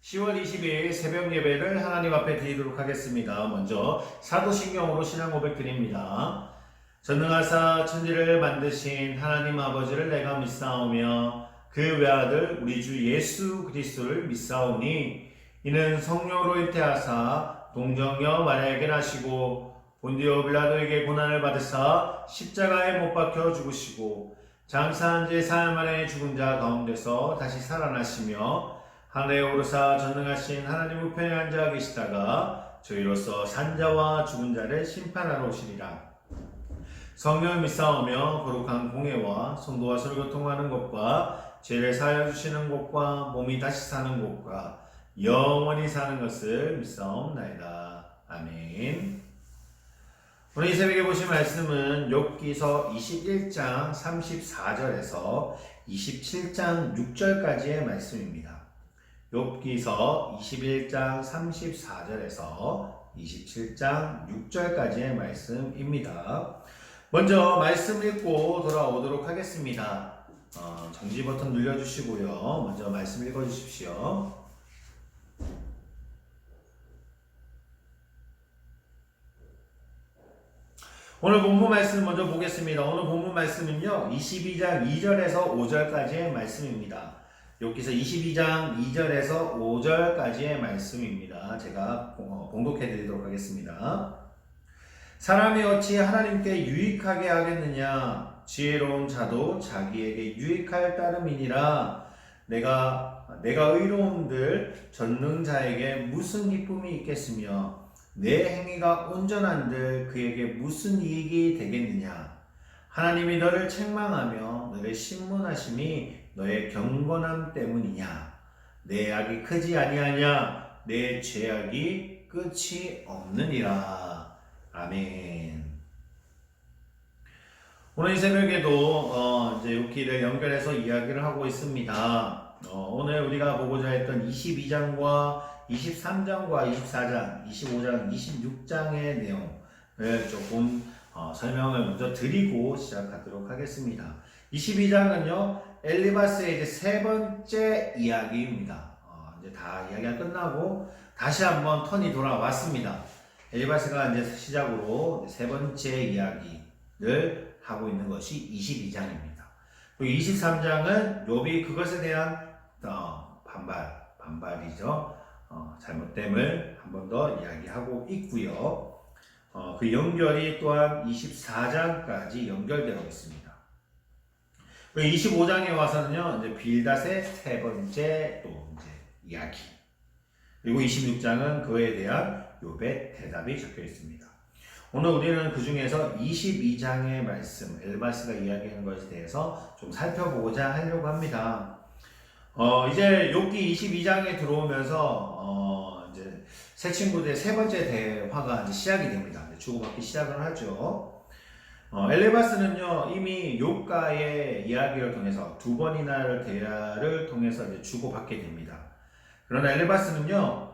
10월 20일 새벽 예배를 하나님 앞에 드리도록 하겠습니다. 먼저 사도신경으로 신앙 고백 드립니다. 전능하사 천지를 만드신 하나님 아버지를 내가 믿사오며 그 외아들 우리 주 예수 그리스도를 믿사오니 이는 성령으로 잉태하사 동정녀 마리아에게 나시고 본디오 빌라도에게 고난을 받으사 십자가에 못 박혀 죽으시고 장사한 지 사흘 만에 죽은 자 가운데서 다시 살아나시며 하늘에 오르사 전능하신 하나님 우편에 앉아 계시다가 저희로서 산자와 죽은 자를 심판하러 오시리라. 성령을 믿사오며 거룩한 공회와 성도와 서로 교통하는 것과 죄를 사하여 주시는 것과 몸이 다시 사는 것과 영원히 사는 것을 믿사옵나이다. 아멘. 오늘 이 새벽에 보실 말씀은 욥기서 21장 34절에서 27장 6절까지의 말씀입니다. 욥기서 21장 34절에서 27장 6절까지의 말씀입니다. 먼저 말씀 읽고 돌아오도록 하겠습니다. 정지 버튼 눌러주시고요. 먼저 말씀 읽어주십시오. 오늘 본문 말씀 먼저 보겠습니다. 오늘 본문 말씀은요, 22장 2절에서 5절까지의 말씀입니다. 욥기서 22장 2절에서 5절까지의 말씀입니다. 제가 봉독해 드리도록 하겠습니다. 사람이 어찌 하나님께 유익하게 하겠느냐? 지혜로운 자도 자기에게 유익할 따름이니라. 내가 의로운들 전능자에게 무슨 기쁨이 있겠으며 내 행위가 온전한들 그에게 무슨 이익이 되겠느냐? 하나님이 너를 책망하며 너를 신문하심이 너의 경건함 때문이냐? 내 악이 크지 아니하냐? 내 죄악이 끝이 없느니라. 아멘. 오늘 이 새벽에도 이제 욥기를 연결해서 이야기를 하고 있습니다. 오늘 우리가 보고자 했던 22장과 23장과 24장, 25장, 26장의 내용을 조금 설명을 먼저 드리고 시작하도록 하겠습니다. 22장은요, 엘리바스의 이제 세 번째 이야기입니다. 이제 다 이야기가 끝나고 다시 한번 턴이 돌아왔습니다. 엘리바스가 이제 시작으로 세 번째 이야기를 하고 있는 것이 22장입니다. 그리고 23장은 욥이 그것에 대한 반발이죠. 잘못됨을 한 번 더 이야기하고 있고요. 그 연결이 또한 24장까지 연결되어 있습니다. 25장에 와서는요, 이제 빌닷의 세 번째 또 이제 이야기. 그리고 26장은 그에 대한 욥의 대답이 적혀 있습니다. 오늘 우리는 그 중에서 22장의 말씀, 엘바스가 이야기하는 것에 대해서 좀 살펴보고자 하려고 합니다. 이제 욥기 22장에 들어오면서 이제 새 친구들의 세 번째 대화가 이제 시작이 됩니다. 주고받기 시작을 하죠. 엘리바스는요, 이미 욥과의 이야기를 통해서 두 번이나 대화를 통해서 이제 주고받게 됩니다. 그러나 엘리바스는요,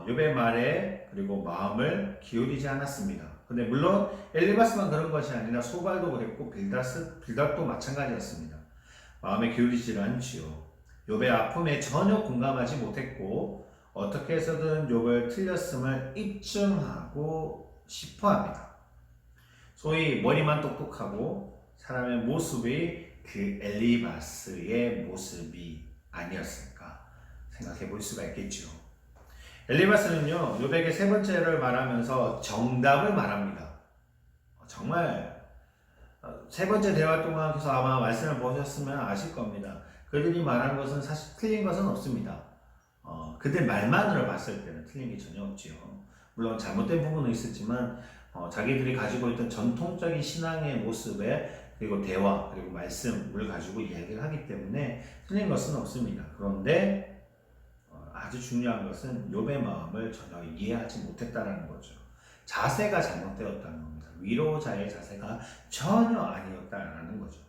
욥의 말에 그리고 마음을 기울이지 않았습니다. 근데 물론 엘리바스만 그런 것이 아니라 소발도 그랬고 빌닷도 마찬가지였습니다. 마음에 기울이지 않지요. 욥의 아픔에 전혀 공감하지 못했고 어떻게 해서든 욥을 틀렸음을 입증하고 싶어합니다. 소위 머리만 똑똑하고 사람의 모습이 그 엘리바스의 모습이 아니었을까 생각해 볼 수가 있겠죠. 엘리바스는요, 욥에게 세 번째를 말하면서 정답을 말합니다. 정말 세 번째 대화 동안 계속 아마 말씀을 보셨으면 아실 겁니다. 그들이 말한 것은 사실 틀린 것은 없습니다. 그들 말만으로 봤을 때는 틀린 게 전혀 없지요. 물론 잘못된 부분은 있었지만 자기들이 가지고 있던 전통적인 신앙의 모습에 그리고 대화 그리고 말씀을 가지고 이야기를 하기 때문에 틀린 것은 없습니다. 그런데 아주 중요한 것은 욥의 마음을 전혀 이해하지 못했다는 거죠. 자세가 잘못되었다는 겁니다. 위로자의 자세가 전혀 아니었다는 거죠.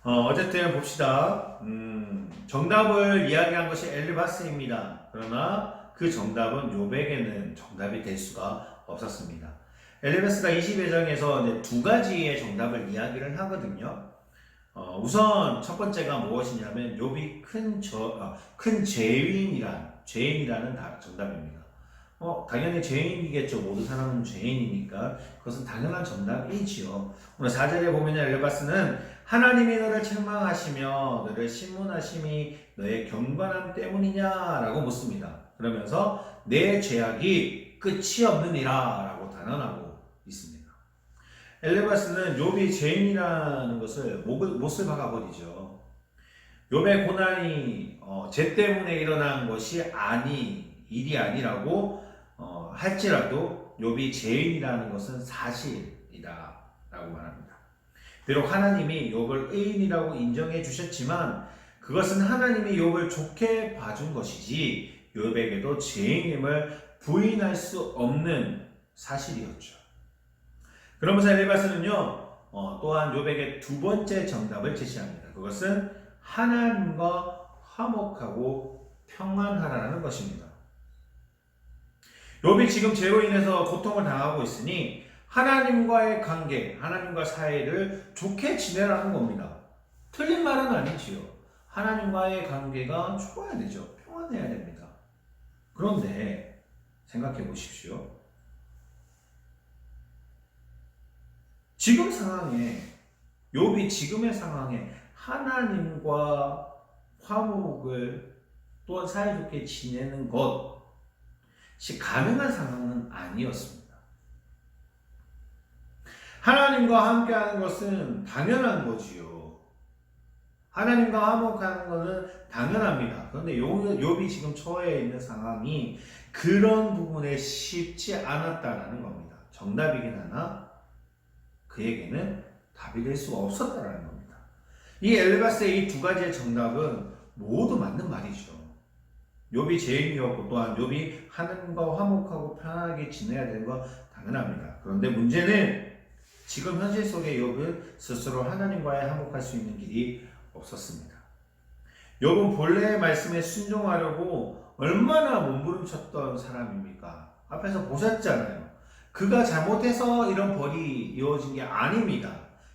어쨌든 봅시다. 정답을 이야기한 것이 엘리바스입니다. 그러나 그 정답은 욥에게는 정답이 될 수가 없었습니다. 엘리바스가 22장에서 두 가지의 정답을 이야기를 하거든요. 우선 첫 번째가 무엇이냐면 욥이 큰 죄인이라는 정답입니다. 당연히 죄인이겠죠. 모두 사람은 죄인이니까 그것은 당연한 정답이지요. 오늘 4절에 보면 엘르바스는 하나님이 너를 책망하시며 너를 신문하심이 너의 경건함 때문이냐라고 묻습니다. 그러면서 내 죄악이 끝이 없느니라 라고 단언하고 있습니다. 엘르바스는 욥이 죄인이라는 것을 못을 박아버리죠. 욥의 고난이 죄 때문에 일어난 것이 일이 아니라고 할지라도 욥이 죄인이라는 것은 사실이다 라고 말합니다. 비록 하나님이 욥을 의인이라고 인정해 주셨지만 그것은 하나님이 욥을 좋게 봐준 것이지 욥에게도 죄인임을 부인할 수 없는 사실이었죠. 그러면서 엘리바스는요 또한 욥에게 두 번째 정답을 제시합니다. 그것은 하나님과 화목하고 평안하라는 것입니다. 욥이 지금 죄로 인해서 고통을 당하고 있으니 하나님과의 관계, 하나님과 사이를 좋게 지내라는 겁니다. 틀린 말은 아니지요. 하나님과의 관계가 좋아야 되죠. 평안해야 됩니다. 그런데 생각해 보십시오. 지금 상황에, 욥이 지금의 상황에 하나님과 화목을 또한 사이좋게 지내는 것이 가능한 상황은 아니었습니다. 하나님과 함께하는 것은 당연한 거지요. 하나님과 화목하는 것은 당연합니다. 그런데 욥이 지금 처해 있는 상황이 그런 부분에 쉽지 않았다라는 겁니다. 정답이긴 하나 그에게는 답이 될 수가 없었다라는 겁니다. 이 엘르바스의 이 두 가지의 정답은 모두 맞는 말이죠. 욥이 죄인이었고 또한 욥이 하나님과 화목하고 편하게 지내야 되는 건 당연합니다. 그런데 문제는 지금 현실 속의 욥은 스스로 하나님과의 화목할 수 있는 길이 없었습니다. 욥은 본래의 말씀에 순종하려고 얼마나 몸부림쳤던 사람입니까? 앞에서 보셨잖아요. 그가 잘못해서 이런 벌이 이루어진 게 아닙니다.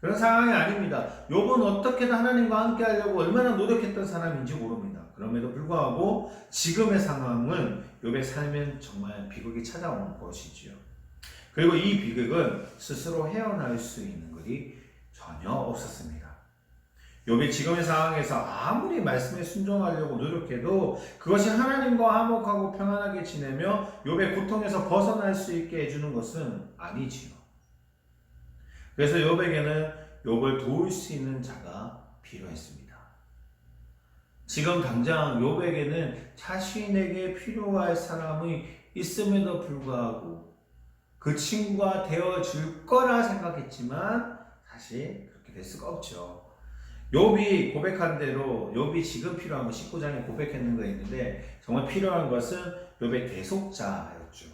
그런 상황이 아닙니다. 욥은 어떻게든 하나님과 함께 하려고 얼마나 노력했던 사람인지 모릅니다. 그럼에도 불구하고 지금의 상황은 욥의 삶엔 정말 비극이 찾아오는 것이지요. 그리고 이 비극은 스스로 헤어나올 수 있는 것이 전혀 없었습니다. 욥이 지금의 상황에서 아무리 말씀에 순종하려고 노력해도 그것이 하나님과 화목하고 평안하게 지내며 욥의 고통에서 벗어날 수 있게 해주는 것은 아니지요. 그래서 욥에게는 욥을 도울 수 있는 자가 필요했습니다. 지금 당장 욥에게는 자신에게 필요할 사람이 있음에도 불구하고 그 친구가 되어줄 거라 생각했지만 사실 그렇게 될 수가 없죠. 욥이 고백한 대로 욥이 지금 필요한 거 19장에 고백했는 거 있는데 정말 필요한 것은 욥의 대속자였죠.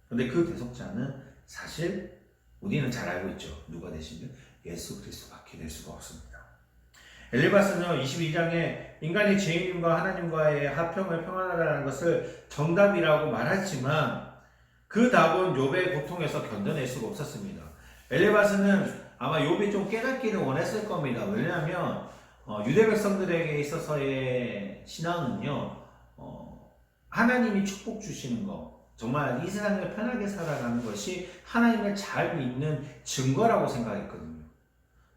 그런데 그 대속자는 사실 우리는 잘 알고 있죠. 누가 되시면 예수 그리스도밖에 될 수가 없습니다. 엘리바스는 22장에 인간이 죄인과 하나님과의 화평을 평안하라는 것을 정답이라고 말했지만 그 답은 욥의 고통에서 견뎌낼 수가 없었습니다. 엘리바스는 아마 욥이 좀 깨닫기를 원했을 겁니다. 왜냐하면 유대 백성들에게 있어서의 신앙은요, 하나님이 축복 주시는 것, 정말 이 세상을 편하게 살아가는 것이 하나님을 잘 믿는 증거라고 생각했거든요.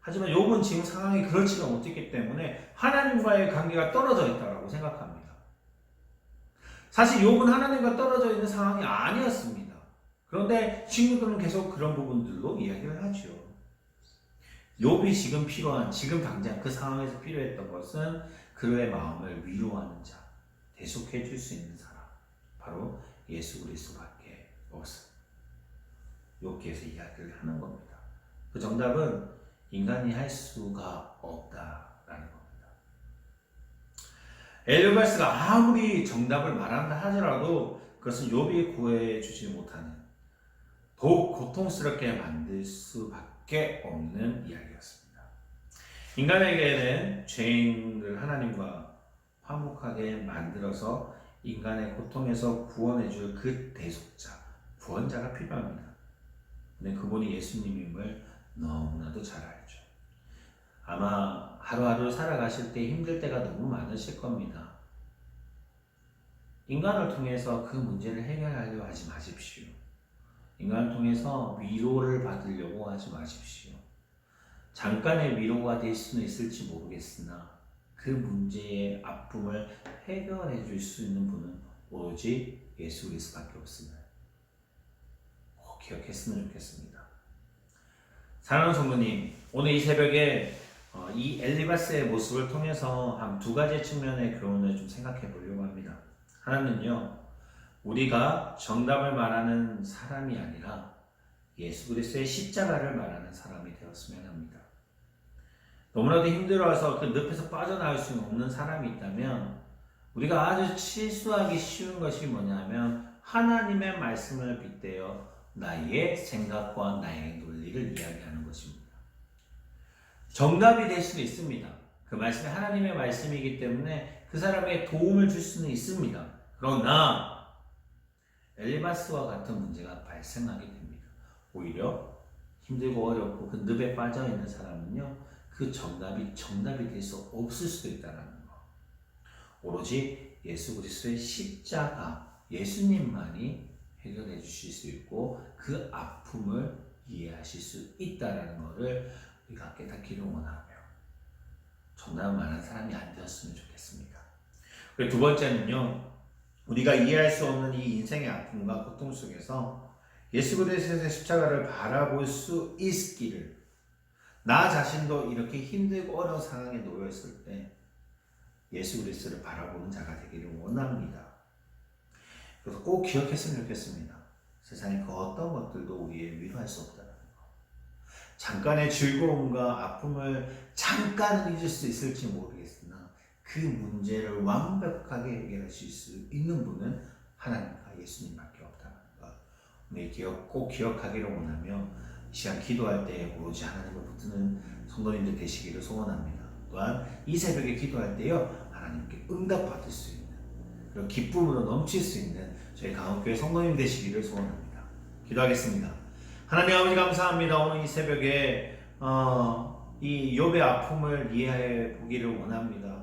하지만 욥은 지금 상황이 그렇지가 못했기 때문에 하나님과의 관계가 떨어져 있다고 생각합니다. 사실 욥은 하나님과 떨어져 있는 상황이 아니었습니다. 그런데 친구들은 계속 그런 부분들로 이야기를 하죠. 욥이 지금 당장 그 상황에서 필요했던 것은 그의 마음을 위로하는 자, 대속해 줄 수 있는 사람, 바로 예수 그리스도밖에 없습니다. 욥기에서 이야기를 하는 겁니다. 그 정답은 인간이 할 수가 없다라는 겁니다. 엘리바스가 아무리 정답을 말한다 하더라도 그것은 욥이 구해주지 못하는 더욱 고통스럽게 만들 수밖에 없는 이야기였습니다. 인간에게는 죄인을 하나님과 화목하게 만들어서 인간의 고통에서 구원해줄 그 대속자, 구원자가 필요합니다. 근데 그분이 예수님임을 너무나도 잘 알죠. 아마 하루하루 살아가실 때 힘들 때가 너무 많으실 겁니다. 인간을 통해서 그 문제를 해결하려고 하지 마십시오. 인간을 통해서 위로를 받으려고 하지 마십시오. 잠깐의 위로가 될 수는 있을지 모르겠으나 그 문제의 아픔을 해결해 줄 수 있는 분은 오로지 예수 그리스도밖에 없습니다. 꼭 기억했으면 좋겠습니다. 사랑하는 성도님, 오늘 이 새벽에 이 엘리바스의 모습을 통해서 한 두 가지 측면의 교훈을 좀 생각해 보려고 합니다. 하나는요, 우리가 정답을 말하는 사람이 아니라 예수 그리스도의 십자가를 말하는 사람이 되었으면 합니다. 너무나도 힘들어서 그 늪에서 빠져나올 수 없는 사람이 있다면 우리가 아주 실수하기 쉬운 것이 뭐냐면 하나님의 말씀을 빗대어 나의 생각과 나의 논리를 이야기하는 것입니다. 정답이 될 수는 있습니다. 그 말씀이 하나님의 말씀이기 때문에 그 사람에게 도움을 줄 수는 있습니다. 그러나 엘리바스와 같은 문제가 발생하게 됩니다. 오히려 힘들고 어렵고 그 늪에 빠져있는 사람은요, 그 정답이 될 수 없을 수도 있다는 거. 오로지 예수 그리스도의 십자가, 예수님만이 해결해 주실 수 있고 그 아픔을 이해하실 수 있다는 것을 우리가 깨닫기를 원하며 정답을 말하는 사람이 안 되었으면 좋겠습니다. 그리고 두 번째는요, 우리가 이해할 수 없는 이 인생의 아픔과 고통 속에서 예수 그리스도의 십자가를 바라볼 수 있기를, 나 자신도 이렇게 힘들고 어려운 상황에 놓였을 때 예수 그리스도를 바라보는 자가 되기를 원합니다. 그래서 꼭 기억했으면 좋겠습니다. 세상의 그 어떤 것들도 우리의 위로할 수 없다는 거. 잠깐의 즐거움과 아픔을 잠깐은 잊을 수 있을지 모르겠으나 그 문제를 완벽하게 해결하실 수 있는 분은 하나님과 예수님밖에 없다는 것. 오늘 꼭 기억하기를 원하며 이 시간 기도할 때 오로지 하나님을 붙드는 성도님들 되시기를 소원합니다. 또한 이 새벽에 기도할 때요, 하나님께 응답받을 수 있는, 그리고 기쁨으로 넘칠 수 있는 저희 강원교회 성도님 되시기를 소원합니다. 기도하겠습니다. 하나님 아버지 감사합니다. 오늘 이 새벽에 이 욥의 아픔을 이해해 보기를 원합니다.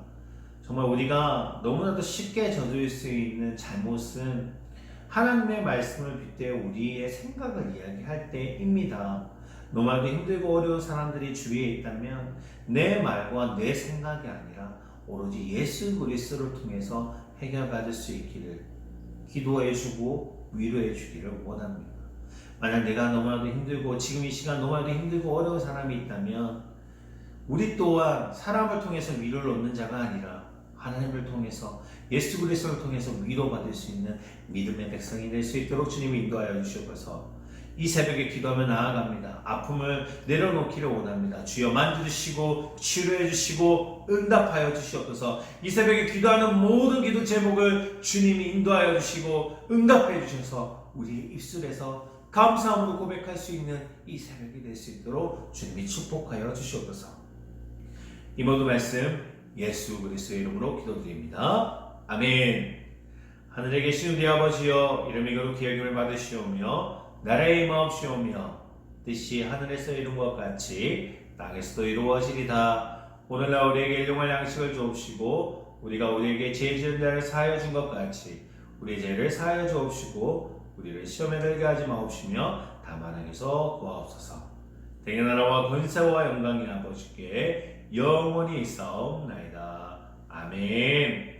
정말 우리가 너무나도 쉽게 저질 수 있는 잘못은 하나님의 말씀을 빗대어 우리의 생각을 이야기할 때입니다. 너무나도 힘들고 어려운 사람들이 주위에 있다면 내 말과 내 생각이 아니라 오로지 예수 그리스도를 통해서 해결받을 수 있기를 기도해 주고 위로해 주기를 원합니다. 만약 내가 너무나도 힘들고 지금 이 시간 너무나도 힘들고 어려운 사람이 있다면 우리 또한 사람을 통해서 위로를 얻는 자가 아니라 하나님을 통해서 예수 그리스도를 통해서 위로받을 수 있는 믿음의 백성이 될 수 있도록 주님이 인도하여 주시옵소서. 이 새벽에 기도하며 나아갑니다. 아픔을 내려놓기를 원합니다. 주여 만져주시고 치료해 주시고 응답하여 주시옵소서. 이 새벽에 기도하는 모든 기도 제목을 주님이 인도하여 주시고 응답해 주셔서 우리의 입술에서 감사함으로 고백할 수 있는 이 새벽이 될 수 있도록 주님이 축복하여 주시옵소서. 이 모든 말씀 예수 그리스도의 이름으로 기도드립니다. 아멘. 하늘에 계신 우리 아버지여, 이름이 거룩히 여김을 받으시오며 나라의 임하옵시오며 뜻이 하늘에서 이룬 것 같이 땅에서도 이루어지리다. 오늘날 우리에게 일용할 양식을 주옵시고 우리가 우리에게 죄 지은 자를 사하여 준 것 같이 우리의 죄를 사하여 주옵시고 우리를 시험에 들게 하지 마옵시며 다만 악에서 구하옵소서. 대개 나라와 권세와 영광이 아버지께 영원히 있사옵나이다. 아멘.